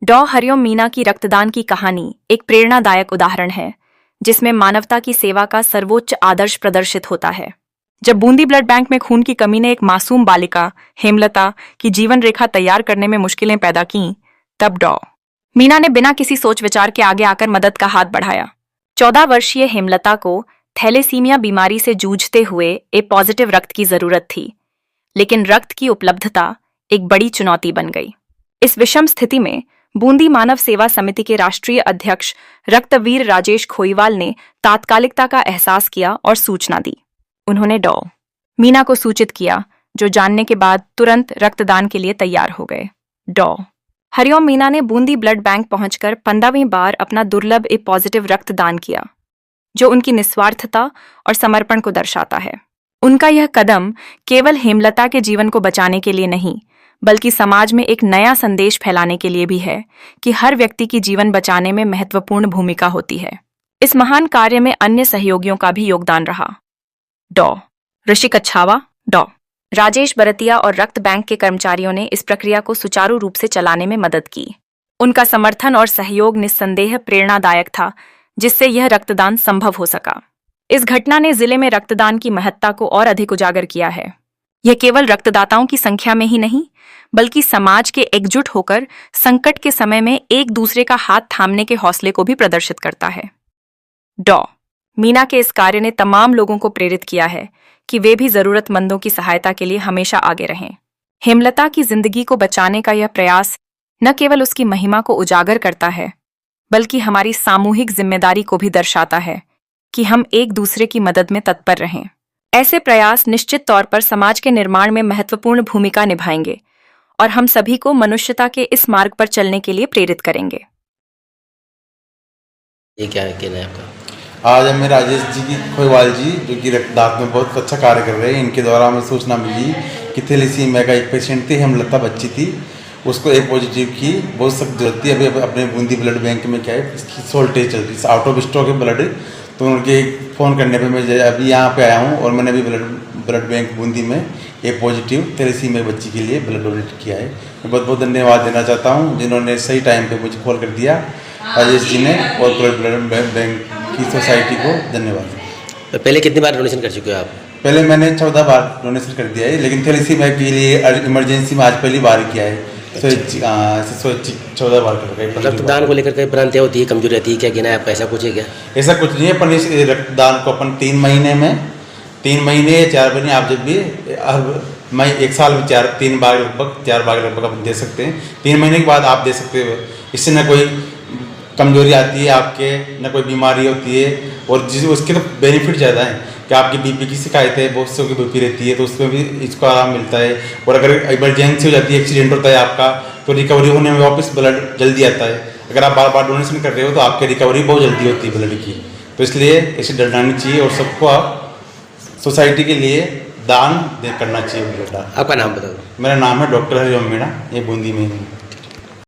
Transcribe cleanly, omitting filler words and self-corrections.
डॉ हरिओम मीना की रक्तदान की कहानी एक प्रेरणादायक उदाहरण है जिसमें मानवता की सेवा का सर्वोच्च आदर्श प्रदर्शित होता है। जब बूंदी ब्लड बैंक में खून की कमी ने एक मासूम बालिका हेमलता की जीवन रेखा तैयार करने में मुश्किलें पैदा की, तब डॉ मीना ने बिना किसी सोच विचार के आगे आकर मदद का हाथ बढ़ाया। 14 वर्षीय हेमलता को थैलेसीमिया बीमारी से जूझते हुए ए पॉजिटिव रक्त की जरूरत थी, लेकिन रक्त की उपलब्धता एक बड़ी चुनौती बन गई। इस विषम स्थिति में बूंदी मानव सेवा समिति के राष्ट्रीय अध्यक्ष रक्तवीर राजेश खोईवाल ने तात्कालिकता का एहसास किया और सूचना दी। उन्होंने डॉ मीना को सूचित किया, जो जानने के बाद तुरंत रक्तदान के लिए तैयार हो गए। डॉ हरिओम मीना ने बूंदी ब्लड बैंक पहुंचकर 15वीं बार अपना दुर्लभ ए पॉजिटिव रक्तदान किया, जो उनकी निस्वार्थता और समर्पण को दर्शाता है। उनका यह कदम केवल हेमलता के जीवन को बचाने के लिए नहीं, बल्कि समाज में एक नया संदेश फैलाने के लिए भी है कि हर व्यक्ति की जीवन बचाने में महत्वपूर्ण भूमिका होती है। इस महान कार्य में अन्य सहयोगियों का भी योगदान रहा। डॉ ऋषि कच्छावा, डॉ राजेश बरतिया और रक्त बैंक के कर्मचारियों ने इस प्रक्रिया को सुचारू रूप से चलाने में मदद की। उनका समर्थन और सहयोग निस्संदेह प्रेरणादायक था, जिससे यह रक्तदान संभव हो सका। इस घटना ने जिले में रक्तदान की महत्ता को और अधिक उजागर किया है। यह केवल रक्तदाताओं की संख्या में ही नहीं, बल्कि समाज के एकजुट होकर संकट के समय में एक दूसरे का हाथ थामने के हौसले को भी प्रदर्शित करता है। डॉ मीना के इस कार्य ने तमाम लोगों को प्रेरित किया है कि वे भी जरूरतमंदों की सहायता के लिए हमेशा आगे रहें। हेमलता की जिंदगी को बचाने का यह प्रयास न केवल उसकी महिमा को उजागर करता है, बल्कि हमारी सामूहिक जिम्मेदारी को भी दर्शाता है कि हम एक दूसरे की मदद में तत्पर रहें। ऐसे प्रयास निश्चित तौर पर समाज के निर्माण में महत्वपूर्ण भूमिका निभाएंगे और हम सभी को मनुष्यता के इस मार्ग पर चलने के लिए प्रेरित करेंगे। ये क्या कहना है आपका? आज हमें राजेश जी की खोईवाल जी, जो कि रक्तदान में बहुत अच्छा कार्य कर रहे हैं, इनके द्वारा हमें सूचना मिली कि थैलेसीमिया का एक पेशेंट थी, हेमलता बच्ची थी, उसको ए पॉजिटिव की बहुत सख्त जरूरत थी। अभी अपने बूंदी ब्लड बैंक में क्या है, इसकी शॉर्टेज चल रही है, आउट ऑफ स्टॉक है ब्लड। तो उनके फ़ोन करने पे मैं अभी यहाँ पे आया हूँ और मैंने अभी ब्लड बैंक बूंदी में ए पॉजिटिव थैलेसीमिया बच्ची के लिए ब्लड डोनेट किया है। मैं बहुत बहुत धन्यवाद देना चाहता हूँ जिन्होंने सही टाइम पे मुझे कॉल कर दिया, राजेश जी ने और ब्लड बैंक की सोसाइटी को धन्यवाद। तो पहले कितनी बार डोनेशन कर चुके हो आप? पहले मैंने 14 बार डोनेशन कर दिया है, लेकिन थैलेसीमिया के लिए इमरजेंसी में आज पहली बार किया है। 14 बार कर रहे। रक्तदान को लेकर कई भ्रांतियाँ होती है, कमजोरी रहती है, क्या कहना है आपका? ऐसा कुछ है क्या? ऐसा कुछ नहीं है, पर इस रक्तदान को अपन 3 महीने में 3 महीने या 4 महीने आप जब भी मैं 1 साल में 3 बार लगभग 4 बार लगभग आप दे सकते हैं। 3 महीने के बाद आप दे सकते हो। इससे न कोई कमजोरी आती है आपके, न कोई बीमारी होती है, और जिस उसके तो बेनिफिट ज़्यादा है कि आपकी बीपी की शिकायत है, बहुत से की बीपी रहती है, तो उसमें भी इसको आराम मिलता है। और अगर इमरजेंसी हो जाती है, एक्सीडेंट होता है आपका, तो रिकवरी होने में वापस ब्लड जल्दी आता है। अगर आप बार बार डोनेशन कर रहे हो तो आपकी रिकवरी बहुत जल्दी होती है ब्लड की। तो इसलिए इसे डरना नहीं चाहिए और सबको आप सोसाइटी के लिए दान करना चाहिए ब्लड। आपका नाम बताओ? मेरा नाम है डॉक्टर हरिओम मीना, ये बूंदी में हूँ।